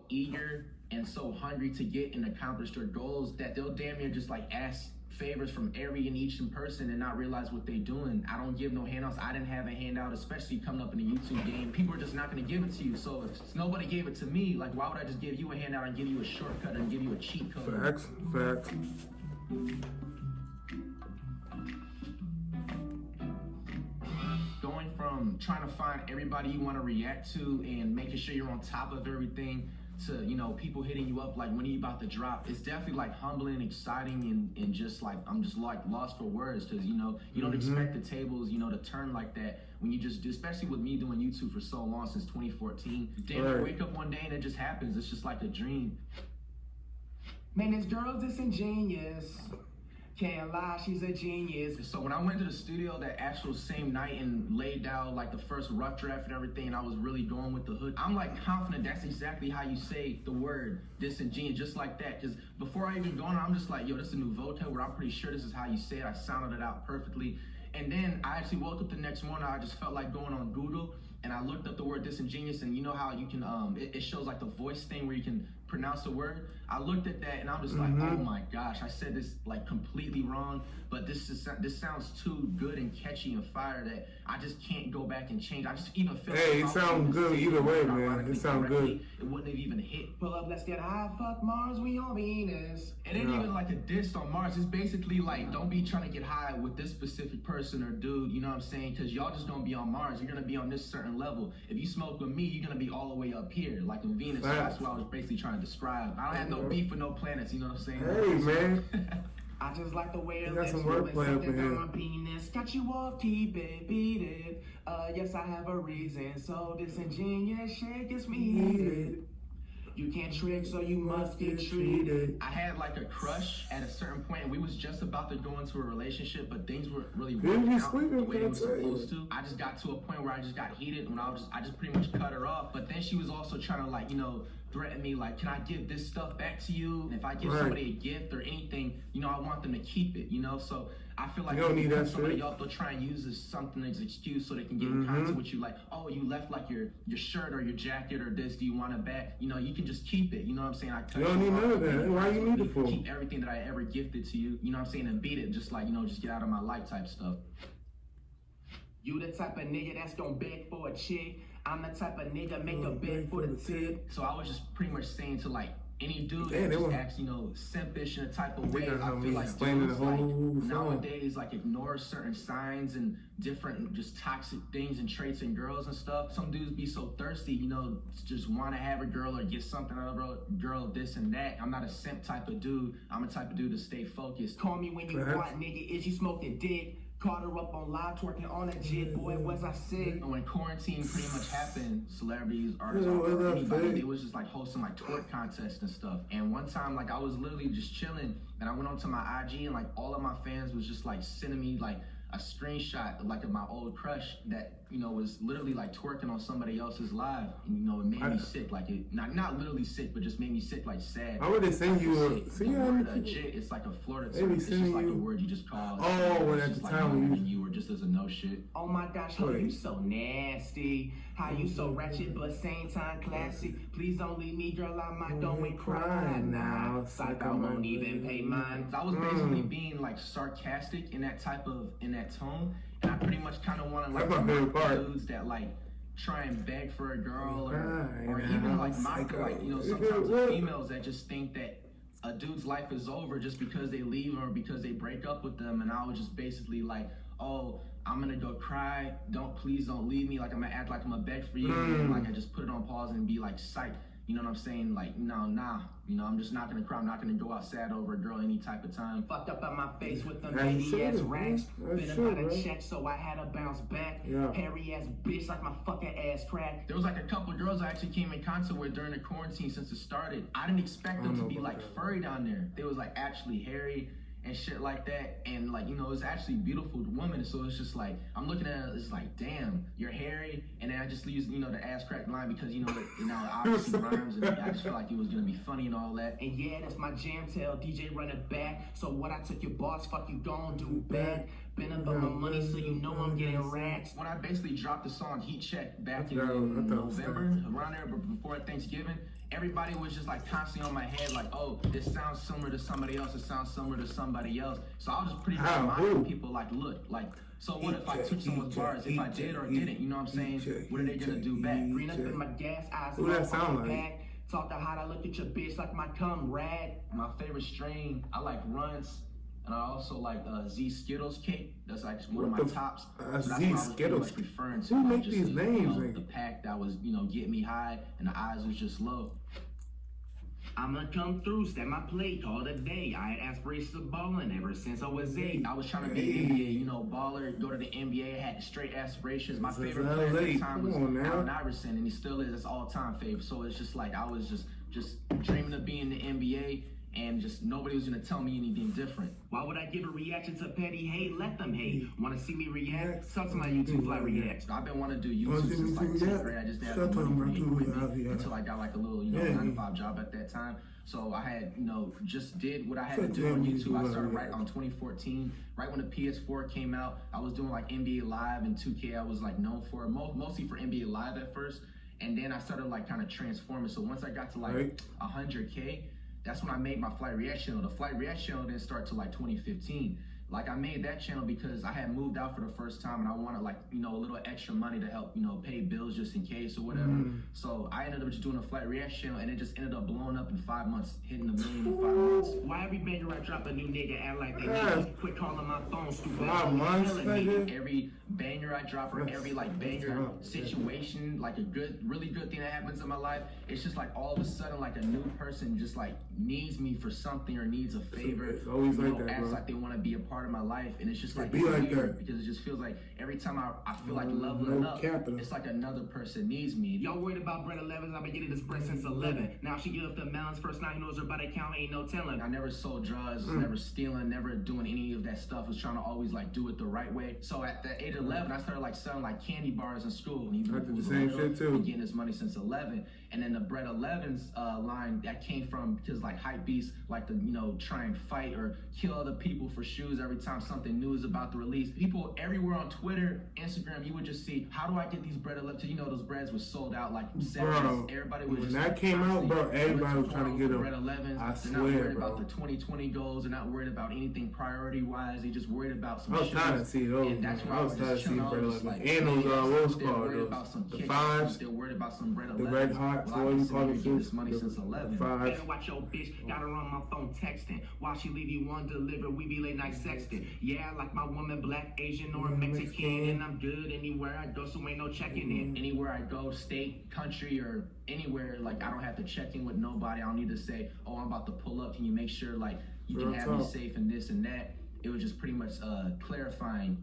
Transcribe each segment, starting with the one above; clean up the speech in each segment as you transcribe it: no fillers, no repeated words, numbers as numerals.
eager and so hungry to get and accomplish their goals that they'll damn near just like ask favors from every and each in person and not realize what they're doing. I don't give no handouts. I didn't have a handout, especially coming up in the YouTube game. People are just not going to give it to you. So if nobody gave it to me, like why would I just give you a handout and give you a shortcut and give you a cheat code? Facts. Going from trying to find everybody you want to react to and making sure you're on top of everything to, you know, people hitting you up like when are you about to drop. It's definitely like humbling, exciting, and just like I'm just like lost for words because, you know, you don't expect the tables, you know, to turn like that when you just do, especially with me doing YouTube for so long since 2014. Then I wake up one day and it just happens. It's just like a dream. Man, this girl's disingenuous. Can't lie, she's a genius. So when I went to the studio that actual same night and laid down like the first rough draft and everything, and I was really going with the hook, I'm like confident that's exactly how you say the word disingenuous, just like that. Because before I even go on, I'm just like, yo, this is a new vocab where I'm pretty sure this is how you say it. I sounded it out perfectly. And then I actually woke up the next morning, I just felt like going on Google and I looked up the word disingenuous, and you know how you can, it shows like the voice thing where you can pronounce the word. I looked at that and I'm just like, oh my gosh, I said this like completely wrong, but this sounds too good and catchy and fire that I just can't go back and change. I just even feel hey, it sounds good either way, man. It sounds good. It wouldn't have even hit. Pull up, let's get high, fuck Mars, we on Venus. It ain't even like a diss on Mars. It's basically like, don't be trying to get high with this specific person or dude, you know what I'm saying? Because y'all just gonna be on Mars. You're gonna be on this certain level. If you smoke with me, you're gonna be all the way up here, like in Venus. So that's what I was basically trying to describe. I don't have no beef with no planets, you know what I'm saying? Hey, man. I just like the way it got lets some me wordplay up in here. on my penis. Got you off, keep it, beat it. Yes, I have a reason. So disingenuous shit gets me heated. You can't trick, so you must get treated. I had like a crush at a certain point, and we was just about to go into a relationship, but things weren't really working out the way they were supposed to. I just got to a point where I just got heated when I just pretty much cut her off. But then she was also trying to like, you know, threaten me like, can I give this stuff back to you? And if I give somebody a gift or anything, you know, I want them to keep it, you know? So I feel like you don't need that somebody shit. else, they'll try and use this something as an excuse so they can get in contact with you like, oh, you left like your shirt or your jacket or this, do you want it back? You know, you can just keep it, you know what I'm saying? I you don't need none of that. Why you need it for? Keep everything that I ever gifted to you, you know what I'm saying, and beat it, just like, you know, just get out of my life type stuff. You the type of nigga that's gonna beg for a chick. I'm the type of nigga make a beg for the tip. So I was just pretty much saying to like any dude that just acts, you know, simpish in a type of way, I feel like dudes like nowadays like ignore certain signs and different just toxic things and traits in girls and stuff. Some dudes be so thirsty, you know, just want to have a girl or get something out of a girl, this and that. I'm not a simp type of dude. I'm a type of dude to stay focused. Call me when you want, nigga. Is you smoking dick? Caught her up on live twerking on that jit, boy, was I sick. When quarantine pretty much happened, celebrities, artists, anybody, they was just like hosting like twerk contests and stuff. And one time, like I was literally just chilling and I went onto my IG and like all of my fans was just like sending me like a screenshot like of my old crush that, you know, was literally like twerking on somebody else's live. And you know, it made me sick, like it, not literally sick, but just made me sick, like sad. Why would they send you the word jit, it's like a Florida term. It's just like a word you just call. Oh, when at the time when you were just as a no shit. Oh my gosh, how you so nasty. How you so ratchet but same time classy. Please don't leave me, girl, I might go and cry now. Psych, I won't even pay mine. I was basically being like sarcastic in that tone, and I pretty much kind of want to like dudes that like try and beg for a girl or even like mock, like, you know, sometimes the females that just think that a dude's life is over just because they leave or because they break up with them. And I was just basically like, oh, I'm gonna go cry, please don't leave me, like I'm gonna act like I'm gonna beg for you, and like I just put it on pause and be like psych. You know what I'm saying? Like, no, nah. You know, I'm just not gonna cry. I'm not gonna go out sad over a girl any type of time. Fucked up on my face with them baby ass racks. Been about a check, so I had to bounce back. Hairy ass bitch like my fucking ass crack. There was like a couple girls I actually came in contact with during the quarantine since it started. I didn't expect them to be like furry down there. They was like actually hairy and shit like that, and like, you know, it's actually beautiful woman. So it's just like I'm looking at it, it's like, damn, you're hairy. And then I just use, you know, the ass crack line because you know it obviously rhymes, and I just feel like it was gonna be funny and all that. And yeah, that's my jam, tell DJ run it back. So what I took your boss, fuck you gon' do back. Been up on my money, so you know I'm getting racks. When I basically dropped the song Heat Check back in I thought it was November, around there before Thanksgiving, everybody was just like constantly on my head, like, oh, this sounds similar to somebody else, it sounds similar to somebody else. So I was just pretty much reminding people, like, look, like, so what if I took someone's bars, if I did or didn't, you know what I'm saying? What are they gonna do back? Green up in my gas, eyes Who that sound like? Talk to hot, I look at your bitch like my cum rag. My favorite strain, I like Runts, and I also like Z Skittles cake. That's like one of my tops. So that's Z what I was Skittles. like referring to. Who Like make just these names? The pack that was, get me high, and the eyes was just low. I'ma come through, step my plate, call it a day. I had aspirations of balling ever since I was 8. I was trying to be an NBA, baller, go to the NBA, had straight aspirations. My favorite player at the time was Allen Iverson, and he still is. It's all-time favorite. So it's just like I was just dreaming of being in the NBA, and just nobody was gonna tell me anything different. Why would I give a reaction to petty hate? Let them hate. Wanna see me react? Talk to my YouTube fly react. I've been wanting to do YouTube since like 10th grade. I just didn't have the money with me until I got like a little, 9-to-5 job at that time. So I had, just did what I had to do on YouTube. I started right on 2014, right when the PS4 came out. I was doing like NBA Live and 2K. I was like known for mostly for NBA Live at first, and then I started like kind of transforming. So once I got to like 100K, that's when I made my Flight React channel. The Flight React channel didn't start till like 2015. Like I made that channel because I had moved out for the first time and I wanted like, a little extra money to help, pay bills just in case or whatever. So I ended up just doing a Flight React channel and it just ended up blowing up in 5 months, hitting $1 million in 5 months. Why every banger I drop a new nigga act like they need? Quit calling my phone stupid. 5 months, nigga. Every banger I drop or every like banger situation, like a really good thing that happens in my life, it's just like all of a sudden like a new person just like needs me for something or needs a favor. It's always like that, acts bro. like they want to be a part of my life, and it's just like Be like weird that. because it just feels like every time I feel like leveling up, it's like another person needs me. Y'all worried about bread 11? I've been getting this bread since 11. Now she get up the mountains, first night knows her by the count, ain't no telling. I never sold drugs, never stealing, never doing any of that stuff. I was trying to always like do it the right way. So at the age of 11, I started like selling like candy bars in school. And even I if it did the was same little, shit too. been getting this money since 11. And then the Bread 11's line that came from because like hype beasts like to try and fight or kill other people for shoes every time something new is about to release. People everywhere on Twitter, Instagram, you would just see, how do I get these Bread 11? Those breads were sold out like seconds. Everybody was when just that came out, bro, everybody was trying to get them. Bread 11s. I They're not worried bro. about the 2020 goals. They're not worried about anything priority wise. They just worried about some I was trying to see those. And that's why I was trying to see Bread 11. like, And those, what was they're called? worried about some The kicks. 5s. They're worried about some Bread 11s. The Red Hot, well, what I've you been call saving them? this money since 11. The 5s. Better watch your bitch, got her on my phone texting. While she leave you undelivered, we be late night sexting. Yeah, I like my woman black, Asian, or Mexican, and I'm good anywhere I go, so ain't no checking in. Anywhere I go, state, country, or anywhere, like I don't have to check in with nobody. I don't need to say, oh, I'm about to pull up. Can you make sure like you can have me safe and this and that? It was just pretty much clarifying,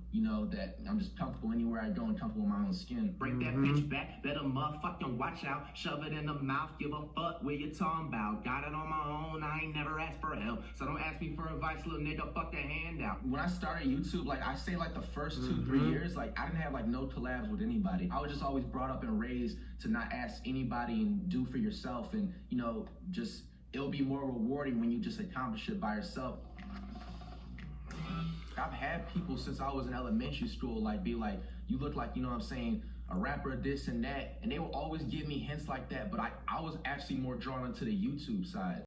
that I'm just comfortable anywhere I go and comfortable in my own skin. Break that bitch back, better motherfucking watch out. Shove it in the mouth, give a fuck what you talking about. Got it on my own, I ain't never asked for help. So don't ask me for advice, little nigga, fuck the handout. When I started YouTube, like I say like the first 2-3 years, like I didn't have like no collabs with anybody. I was just always brought up and raised to not ask anybody and do for yourself, and just it'll be more rewarding when you just accomplish it by yourself. I've had people since I was in elementary school like be like, you look like, a rapper, this and that, and they will always give me hints like that, but I was actually more drawn into the YouTube side.